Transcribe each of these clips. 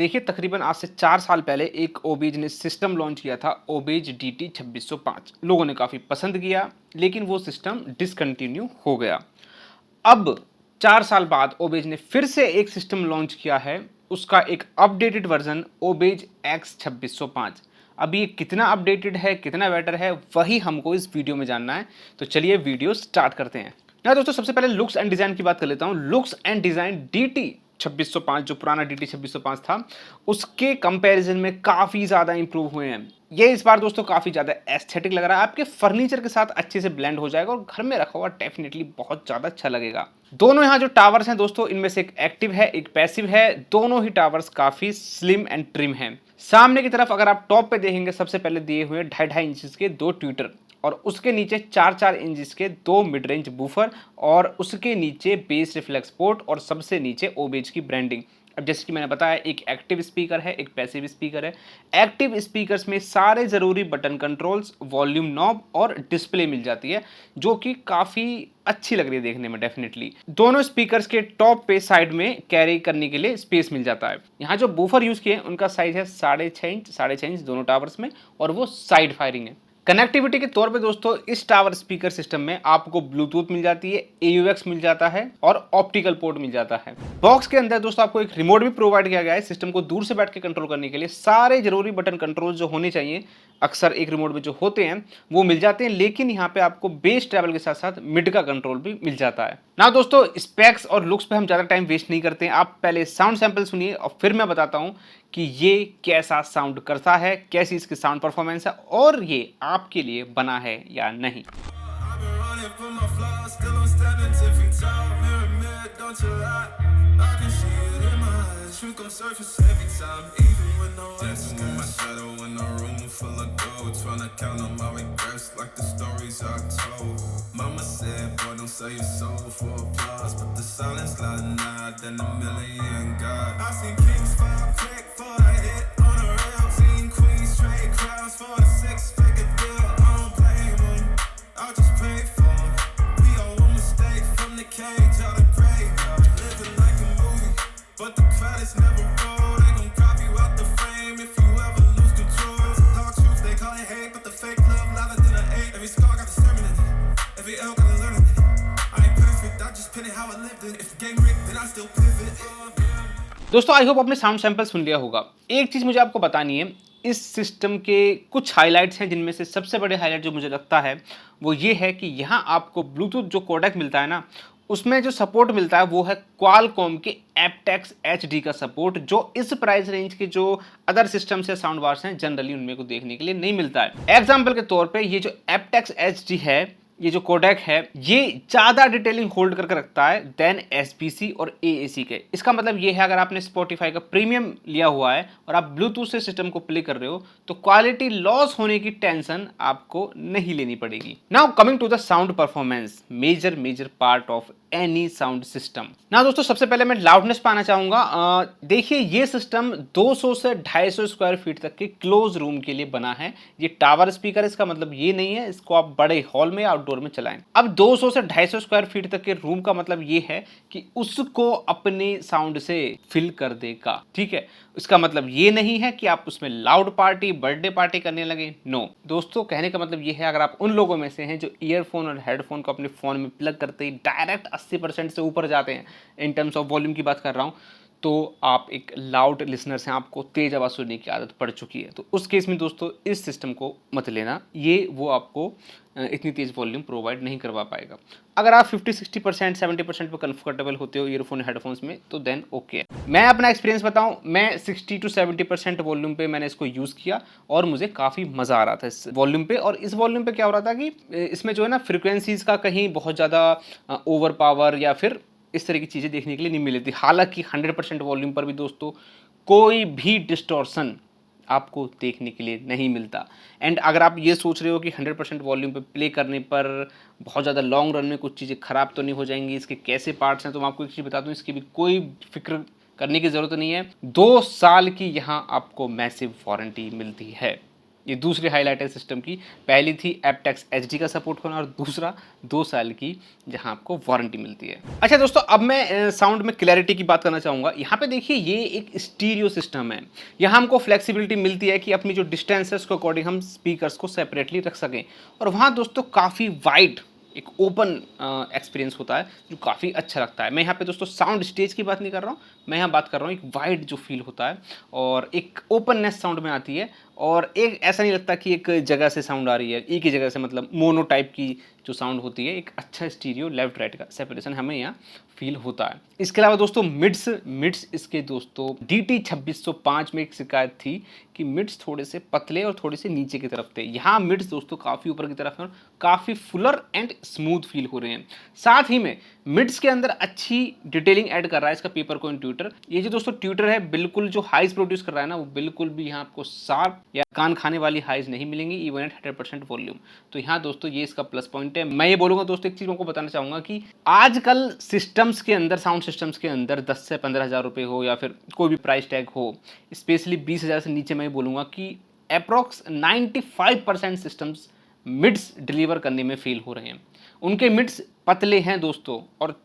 देखिए तकरीबन आज से 4 साल पहले एक ओबेज ने सिस्टम लॉन्च किया था, ओबेज DT 2605। लोगों ने काफ़ी पसंद किया, लेकिन वो सिस्टम डिसकंटिन्यू हो गया। अब 4 साल बाद ओबेज ने फिर से एक सिस्टम लॉन्च किया है, उसका एक अपडेटेड वर्जन ओबेज X 2605। अब ये कितना अपडेटेड है, कितना बेटर है, वही हमको इस वीडियो में जानना है। तो चलिए वीडियो स्टार्ट करते हैं। ना दोस्तों, सबसे पहले लुक्स एंड डिज़ाइन की बात कर लेता हूँ। लुक्स एंड डिज़ाइन DT 2605, जो पुराना DT 2605 था, उसके कंपैरिजन में काफ़ी ज़्यादा इंप्रूव हुए हैं। ये इस बार दोस्तों काफ़ी ज़्यादा एस्थेटिक लग रहा है, आपके फर्नीचर के साथ अच्छे से ब्लेंड हो जाएगा और घर में रखा हुआ डेफिनेटली बहुत ज़्यादा अच्छा लगेगा। दोनों यहाँ जो टावर्स हैं दोस्तों, इनमें से एक एक्टिव है, एक पैसिव है। दोनों ही टावर्स काफ़ी स्लिम एंड ट्रिम हैं। सामने की तरफ अगर आप टॉप पे देखेंगे, सबसे पहले दिए हुए 2.5 इंचेस के 2 ट्विटर और उसके नीचे 4 इंचेस के 2 मिड रेंज बूफर और उसके नीचे बेस रिफ्लेक्स पोर्ट और सबसे नीचे ओबेज की ब्रांडिंग। अब जैसे कि मैंने बताया, एक एक्टिव स्पीकर है, एक पैसिव स्पीकर है। एक्टिव स्पीकर्स में सारे ज़रूरी बटन कंट्रोल्स, वॉल्यूम नॉब और डिस्प्ले मिल जाती है, जो कि काफ़ी अच्छी लग रही है देखने में डेफिनेटली। दोनों स्पीकर्स के टॉप पे साइड में कैरी करने के लिए स्पेस मिल जाता है। यहाँ जो बूफर यूज़ किए उनका साइज है 6.5 इंच दोनों टावर्स में, और वो साइड फायरिंग है। कनेक्टिविटी के तौर पे दोस्तों, इस टावर स्पीकर सिस्टम में आपको ब्लूटूथ मिल जाती है, AUX मिल जाता है और ऑप्टिकल पोर्ट मिल जाता है। बॉक्स के अंदर दोस्तों आपको एक रिमोट भी प्रोवाइड किया गया है सिस्टम को दूर से बैठ के कंट्रोल करने के लिए। सारे जरूरी बटन कंट्रोल जो होने चाहिए अक्सर एक रिमोट में जो होते हैं वो मिल जाते हैं, लेकिन यहाँ पे आपको बेस ट्रैवल के साथ साथ मिड का कंट्रोल भी मिल जाता है। ना दोस्तों, स्पेक्स और लुक्स पे हम ज़्यादा टाइम वेस्ट नहीं करते हैं। आप पहले साउंड सैंपल सुनिए और फिर मैं बताता हूँ कि ये कैसा साउंड करता है, कैसी इसकी साउंड परफॉर्मेंस है और ये आपके लिए बना है या नहीं। दोस्तों आई होप आपने साउंड सैंपल सुन लिया होगा। एक चीज़ मुझे आपको बतानी है, इस सिस्टम के कुछ हाइलाइट्स हैं, जिनमें से सबसे बड़े हाइलाइट जो मुझे लगता है वो ये है कि यहाँ आपको ब्लूटूथ जो कोडेक मिलता है ना, उसमें जो सपोर्ट मिलता है वो है क्वालकॉम के एप्टेक्स HD का सपोर्ट, जो इस प्राइस रेंज के जो अदर सिस्टम से साउंड बार्स हैं जनरली उनमें को देखने के लिए नहीं मिलता है। एग्जाम्पल के तौर पे ये जो एप्टेक्स HD है, ये जो कोडेक है, ये ज़्यादा डिटेलिंग होल्ड करके रखता है देन SBC और AAC के। इसका मतलब ये है, अगर आपने स्पॉटिफाई का प्रीमियम लिया हुआ है और आप ब्लूटूथ से सिस्टम को प्ले कर रहे हो तो क्वालिटी लॉस होने की टेंशन आपको नहीं लेनी पड़ेगी। Now coming to the sound performance, major part of any sound system. ना दोस्तों, सबसे पहले मैं लाउडनेस पाना चाहूंगा। देखिए, ये सिस्टम 200 से 250 स्क्वायर फीट तक के क्लोज रूम के लिए बना है। ये टावर स्पीकर, इसका मतलब ये नहीं है इसको आप बड़े हॉल में आउटडोर में चलाएं। अब 200 से 250 स्क्वायर फीट तक के रूम का मतलब ये है कि उसको अपने साउंड से फिल कर देगा, ठीक है। इसका मतलब ये नहीं है कि आप उसमें लाउड पार्टी, बर्थडे पार्टी करने लगे। नो दोस्तों, कहने का मतलब ये है, अगर आप उन लोगों में से हैं जो ईयरफोन और हेडफोन को अपने फोन में प्लग करते ही डायरेक्ट 80% से ऊपर जाते हैं, इन टर्म्स ऑफ वॉल्यूम की बात कर रहा हूँ, तो आप एक लाउड लिसनर्स हैं, आपको तेज आवाज़ सुनने की आदत पड़ चुकी है। तो उस केस में दोस्तों इस सिस्टम को मत लेना, ये वो आपको इतनी तेज़ वॉल्यूम प्रोवाइड नहीं करवा पाएगा। अगर आप 50-60% 70% पर कंफर्टेबल होते हो ईयरफोन हेडफोन्स में तो देन ओके। मैं अपना एक्सपीरियंस बताऊं, मैं 60 to 70% वॉल्यूम पे मैंने इसको यूज़ किया और मुझे काफ़ी मज़ा आ रहा था इस वॉल्यूम पे। और इस वॉल्यूम पे क्या हो रहा था कि इसमें जो है ना, फ्रिक्वेंसीज़ का कहीं बहुत ज़्यादा ओवर पावर या फिर इस तरह की चीज़ें देखने के लिए नहीं मिली थी। हालांकि 100% वॉल्यूम पर भी दोस्तों कोई भी डिस्टॉर्शन आपको देखने के लिए नहीं मिलता। एंड अगर आप ये सोच रहे हो कि 100% वॉल्यूम पे प्ले करने पर बहुत ज़्यादा लॉन्ग रन में कुछ चीज़ें ख़राब तो नहीं हो जाएंगी, इसके कैसे पार्ट्स हैं, तो मैं आपको एक चीज़ बता दूँ, इसकी भी कोई फिक्र करने की ज़रूरत नहीं है। 2 साल की यहाँ आपको मैसिव वारंटी मिलती है। ये दूसरी हाईलाइट है सिस्टम की। पहली थी एप्टेक्स एचडी का सपोर्ट होना और दूसरा 2 साल की जहां आपको वारंटी मिलती है। अच्छा दोस्तों, अब मैं साउंड में क्लैरिटी की बात करना चाहूँगा। यहाँ पे देखिए ये एक स्टीरियो सिस्टम है। यहाँ हमको फ्लेक्सिबिलिटी मिलती है कि अपनी जो डिस्टेंस है उसके अकॉर्डिंग हम स्पीकर्स को सेपरेटली रख सकें, और वहाँ दोस्तों काफ़ी वाइड एक ओपन एक्सपीरियंस होता है जो काफ़ी अच्छा लगता है। मैं यहाँ पे दोस्तों साउंड स्टेज की बात नहीं कर रहा हूँ, मैं यहाँ बात कर रहा हूँ एक वाइड जो फील होता है और एक ओपननेस साउंड में आती है, और एक ऐसा नहीं लगता कि एक जगह से साउंड आ रही है, एक ही जगह से, मतलब मोनो टाइप की जो साउंड होती है। एक अच्छा स्टीरियो लेफ्ट राइट का सेपरेशन हमें यहाँ फील होता है। इसके अलावा दोस्तों मिड्स इसके दोस्तों DT 2605 में एक शिकायत थी कि मिड्स थोड़े से पतले और थोड़े से नीचे की तरफ थे। यहाँ मिड्स दोस्तों काफ़ी ऊपर की तरफ है और काफ़ी फुलर एंड स्मूथ फील हो रहे हैं। साथ ही में मिड्स के अंदर अच्छी डिटेलिंग ऐड कर रहा है इसका पेपर कोइन ट्यूटर। ये जो दोस्तों ट्यूटर है बिल्कुल जो हाइज प्रोड्यूस कर रहा है ना, वो बिल्कुल भी यहाँ आपको शार्प या कान खाने वाली हाइज नहीं मिलेंगी, इवन एट 100% वॉल्यूम। तो यहाँ दोस्तों ये इसका प्लस पॉइंट है। मैं ये बोलूँगा दोस्तों, एक चीज़ को बताना चाहूँगा कि आजकल सिस्टम्स के अंदर, साउंड सिस्टम्स के अंदर 10 से 15 हज़ार रुपये हो या फिर कोई भी प्राइस टैग हो, स्पेशली 20,000 से नीचे, मैं ये बोलूँगा कि अप्रॉक्स 95% सिस्टम्स मिड्स डिलीवर करने में फेल हो रहे हैं। उनके मिड्स पतले हैं दोस्तों और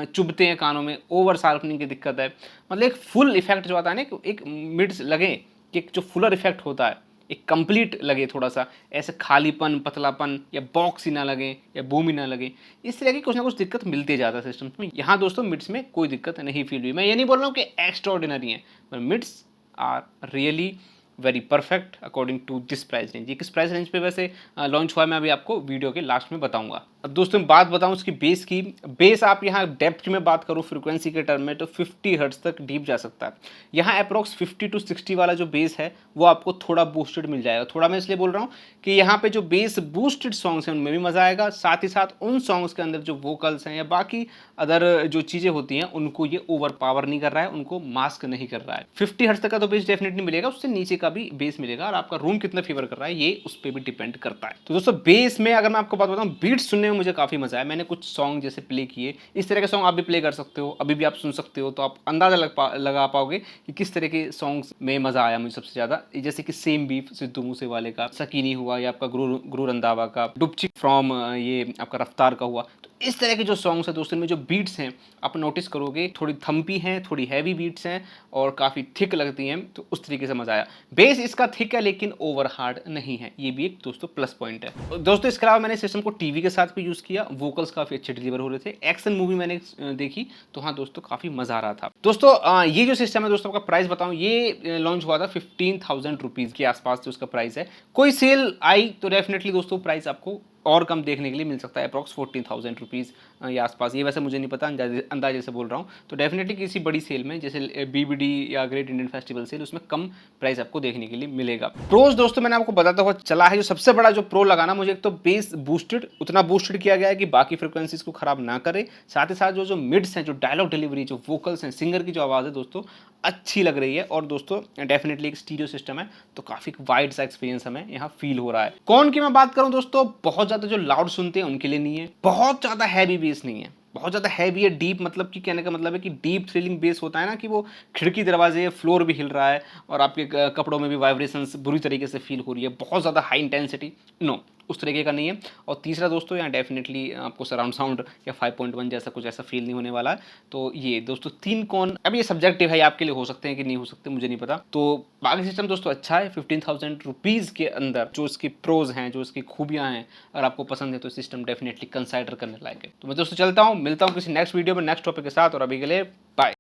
चुभते हैं कानों में, ओवर शार्पनिंग की दिक्कत है। मतलब एक फुल इफेक्ट जो आता है ना, एक मिड्स लगे कि एक जो फुलर इफेक्ट होता है, एक कंप्लीट लगे, थोड़ा सा ऐसे खालीपन, पतलापन या बॉक्स ही ना लगे या बूम ही ना लगे, इस तरह की कुछ ना कुछ दिक्कत मिलती जाता है सिस्टम में। यहाँ दोस्तों मिड्स में कोई दिक्कत नहीं फील हुई। मैं ये नहीं बोल रहा हूँ कि एक्स्ट्रा ऑर्डिनरी है, पर mids are really very perfect according to this price range. ये किस प्राइस रेंज पे वैसे लॉन्च हुआ है मैं अभी आपको वीडियो के लास्ट में बताऊंगा। अब दोस्तों बात बताऊं उसकी बेस की। बेस आप यहाँ डेप्थ में बात करो फ्रीक्वेंसी के टर्म में तो 50 हर्ट्ज तक डीप जा सकता है। यहाँ अप्रॉक्स 50 to 60 वाला जो बेस है वो आपको थोड़ा बूस्टेड मिल जाएगा। थोड़ा मैं इसलिए बोल रहा हूँ कि यहाँ पे जो बेस बूस्टेड सॉन्ग्स हैं उनमें भी मजा आएगा, साथ ही साथ उन सॉन्ग्स के अंदर जो वोकल्स हैं या बाकी अदर जो चीज़ें होती हैं उनको ये ओवर पावर नहीं कर रहा है, उनको मास्क नहीं कर रहा है। 50 हर्ट्ज तक का तो बेस डेफिनेटली मिलेगा, उससे नीचे का भी बेस मिलेगा, और आपका रूम कितना फेवर कर रहा है ये उस पर भी डिपेंड करता है। तो दोस्तों बेस में अगर मैं आपको बात बताऊँ, बीट सुनने में मुझे काफ़ी मजा आया। मैंने कुछ सॉन्ग जैसे प्ले किए, इस तरह के सॉन्ग आप भी प्ले कर सकते हो, अभी भी आप सुन सकते हो, तो आप अंदाजा लगा पाओगे कि किस तरह के सॉन्ग्स में मजा आया मुझे सबसे ज़्यादा। जैसे कि सेम बीफ सिद्धू मूसेवाले का, सकीनी हुआ, या आपका गुरु रंधावा का, डुपचिक फ्रॉम ये आपका रफ्तार का हुआ। तो इस तरह के जो सॉन्ग्स हैं दोस्तों, में जो बीट्स हैं आप नोटिस करोगे थोड़ी थम्पी हैं, थोड़ी हैवी बीट्स हैं और काफ़ी थिक लगती हैं, तो उस तरीके से मजा आया। बेस इसका थिक है लेकिन ओवर हार्ड नहीं है, ये भी एक दोस्तों प्लस पॉइंट है। दोस्तों इसके अलावा मैंने सिस्टम को टीवी के साथ भी यूज़ किया, वोकल्स काफ़ी अच्छे डिलीवर हो रहे थे। एक्शन मूवी मैंने देखी तो हाँ दोस्तों काफ़ी मज़ा आ रहा था। दोस्तों ये जो सिस्टम है दोस्तों, आपका प्राइस बताऊँ, ये लॉन्च हुआ था 15,000 रुपीज़ के आसपास जो उसका प्राइस है। कोई सेल आई तो डेफिनेटली दोस्तों प्राइस आपको और कम देखने के लिए मिल सकता है, अप्रॉक्स 14,000 रुपीज़ या आसपास। ये वैसे मुझे नहीं पता, अंदाजे से बोल रहा हूँ। तो डेफिनेटली किसी बड़ी सेल में जैसे BBD या ग्रेट इंडियन फेस्टिवल सेल, उसमें कम प्राइस आपको देखने के लिए मिलेगा। प्रोज दोस्तों मैंने आपको बताता हुआ चला है, जो सबसे बड़ा जो प्रो लगा ना मुझे, एक तो बेस बूस्टेड, उतना बूस्टेड किया गया है कि बाकी फ्रिक्वेंसीज को खराब ना करे। साथ ही साथ जो मिड्स हैं, जो डायलॉग डिलीवरी, जो वोकल्स हैं, सिंगर की जो आवाज़ है दोस्तों अच्छी लग रही है। और दोस्तों डेफिनेटली एक स्टीरियो सिस्टम है तो काफ़ी वाइड सा एक्सपीरियंस हमें यहाँ फील हो रहा है। कौन की मैं बात करूँ दोस्तों, बहुत ज़्यादा जो लाउड सुनते हैं उनके लिए नहीं है, बहुत ज़्यादा हैवी बेस नहीं है, बहुत ज़्यादा हैवी है डीप, मतलब कि कहने का मतलब है कि डीप थ्रिलिंग बेस होता है ना, कि वो खिड़की दरवाजे फ्लोर भी हिल रहा है और आपके कपड़ों में भी वाइब्रेशंस बुरी तरीके से फील हो रही है, बहुत ज़्यादा हाई इंटेंसिटी, नो, उस तरीके का नहीं है। और तीसरा दोस्तों यहाँ डेफिनेटली आपको सराउंड साउंड या 5.1 जैसा कुछ ऐसा फील नहीं होने वाला है। तो ये दोस्तों 3 कौन, अब ये सब्जेक्टिव है, आपके लिए हो सकते हैं कि नहीं हो सकते, मुझे नहीं पता। तो बाकी सिस्टम दोस्तों अच्छा है। 15,000 रुपीज़ के अंदर जो इसकी प्रोज हैं, जो इसकी खूबियाँ हैं, अगर आपको पसंद है तो सिस्टम डेफिनेटली कंसाइडर करने लायक है। तो मैं दोस्तों चलता हूँ, मिलता हूँ किसी नेक्स्ट वीडियो में नेक्स्ट टॉपिक के साथ, और अभी के लिए बाय।